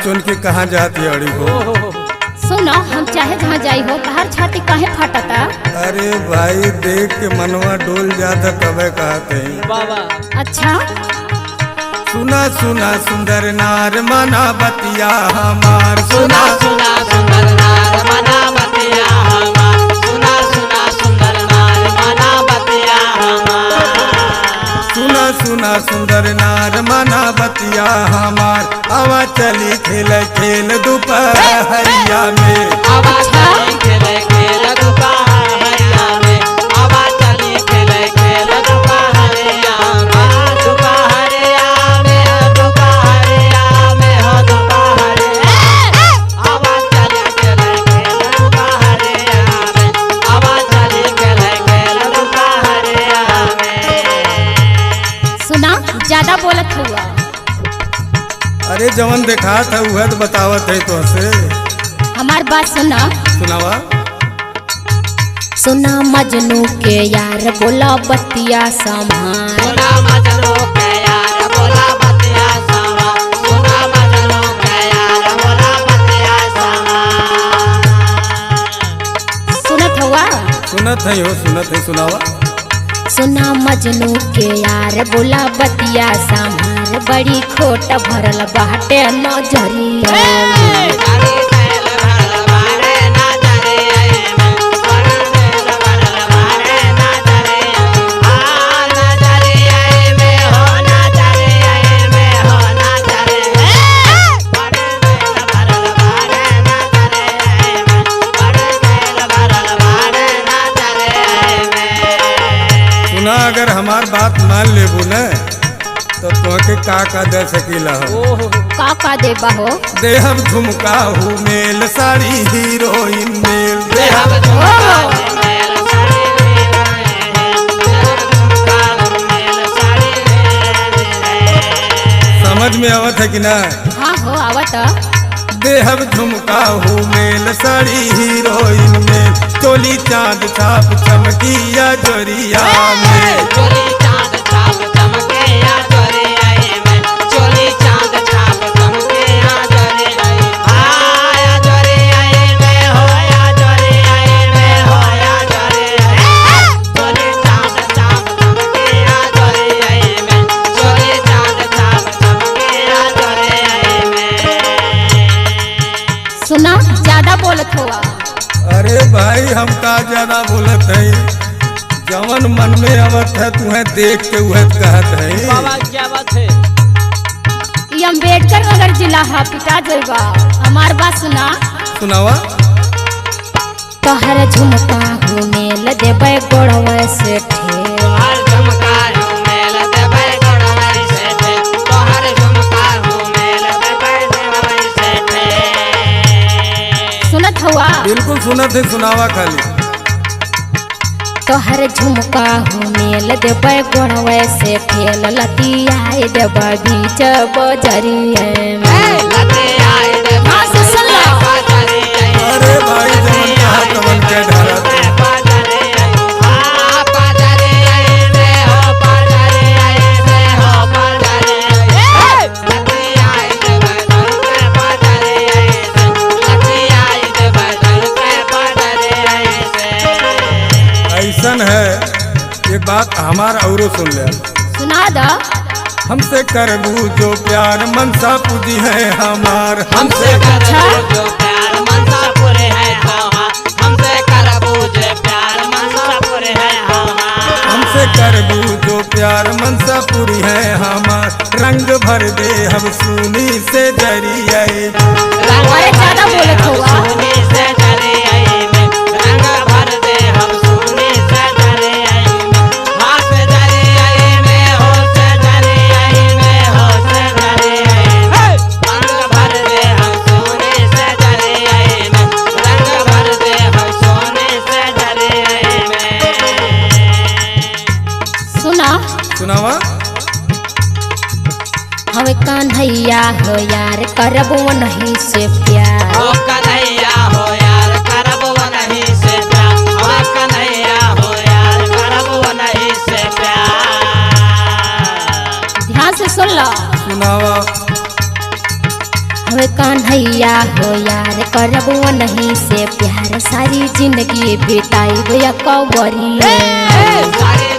चुन के कहाँ जाती अड़ी हो? सुनो, हम चाहे जहाँ जाई हो, तहार छाती काहे फाटता? अरे भाई देख के मनवा डोल जाता कबे कहते बाबा। अच्छा सुना सुना सुंदर नार मना बतिया हमार, सुना सुना सुंदर नार मना बतिया हमार, सुना सुना सुंदर नार मना बतिया हमार, सुना सुना सुंदर नार मना बतिया हमार। आवा चली खेल खेल दोपहरिया में, आवा चली खेले खेल दोपहरिया में, आवा चली खेले खेल दोपहरिया में, दोपहरिया में, दोपहरिया में हो दोपहरिया, आवा चली खेले खेल दोपहरिया में, आवा चली खेले खेल दोपहरिया में। सुना, ज्यादा बोलत हुआ। अरे जवन देखा था वह तो बतावत है तो से। हमार बात सुना। सुनावा। सुना मजनू के यार बोला बतिया संभाल, सुना मजनू के यार बोला बतिया संभाल, सुना मजनू के यार बोला बतिया संभाल। सुनत हुआ? सुनत है हो, सुनत है, सुनावा। सुना मजनू के यार बोला बतिया संभाल, बड़ी खोट भरल बाटे नजरिया। गाड़ी तेल भरल बारे नजरिया में, बड़ी तेल भरल बारे नजरिया, आ नजरिया में हो, नजरिया में हो, नजरिया, बड़ी तेल भरल बारे नजरिया में, बड़ी तेल भरल बारे नजरिया में। सुना, अगर हमार बात मान लेबू न तो तोहके का दे सकीला हो। का देबा हो? देहब झुमका हूँ मेल साड़ी हीरोइन मेल, देहब झुमका हूँ मेल साड़ी हीरोइन, देहब झुमका हूँ मेल साड़ी हीरोइन। समझ में आवत है कि ना? हाँ हो आवत। देहब झुमका हूँ मेल साड़ी हीरोइन मेल, चोली चांद छाप चमकिया जोरिया में, चोली चांद छाप चमकिया जोरिया में, चोली चांद छाप चमकिया जोरिया में, आया जोरिया में हो, या जोरिया में हो, या जोरिया में, चोली चांद छाप चमकिया जोरिया में, चोली चांद छाप चमकिया जोरिया में। सुना, ज्यादा बोलत हुआ। अरे भाई हम का ज्यादा बोलत है, जवन मन में आवत है तुम्हें देख के वह कहत है। बाबा क्या बात है? ये अम्बेडकर नगर जिला है, पिटा जाएगा। हमार बात सुना। सुनावा। तोहर झुमका हूँ मेल देबै गोड़वा से ठेल, तोहर झुमका हूँ मेल देबै गोड़वा से ठेल, तोहर झुमका हूँ मेल देबै गोड़वा से ठेल। सुनत हुआ? बिल्कुल सुनत है, सुनावा खाली। तोहर झुमका हूँ मेल देबै गोड़वा से ठेल, लतियाए देबै बीच बजरिया में। लतियाए देबै हाँ, से सुन लो। बजरिया में, अरे भाई जवन कहा तवन के धरत है। बजरिया में, हाँ बजरिया में हो, बजरिया में हो, बजरिया में, लतियाए देबै के बजरिया में, लतियाए देबै के बजरिया में। ऐसन है, एक बात हमार औरो सुन ले। सुना दा। हमसे करबू जो प्यार मनसा पूजी है हमार, हमसे करबू जो प्यार मनसा पूरे है हमार, हमसे करबू जो प्यार मनसा पूरे है हमार, हमसे करबू जो प्यार मनसा पूरी है हमार। रंग भर दे हम सुनी से जरिया, अरे ज्यादा बोलत हुआ। सुनी से जरिया में, रंग भर दे हम सुनी से जरिया में, हाथ जरिया में हो, से जरिया में हो, से जरिया में, रंग भर दे हम सुनी से जरिया में, रंग भर दे हम सुनी से जरिया में। सुना। सुनावा। हवे कान्हैया हो यार करबो नहीं से प्यार, ओ कन्हैया हो यार करबो नहीं से प्यार, ओ कन्हैया हो यार करबो नहीं से प्यार। ध्यान से सुन लो। सुनावा। हवे कान्हैया हो यार करब नहीं से प्यार सारी जिंदगी बिताई कवरिए। सारी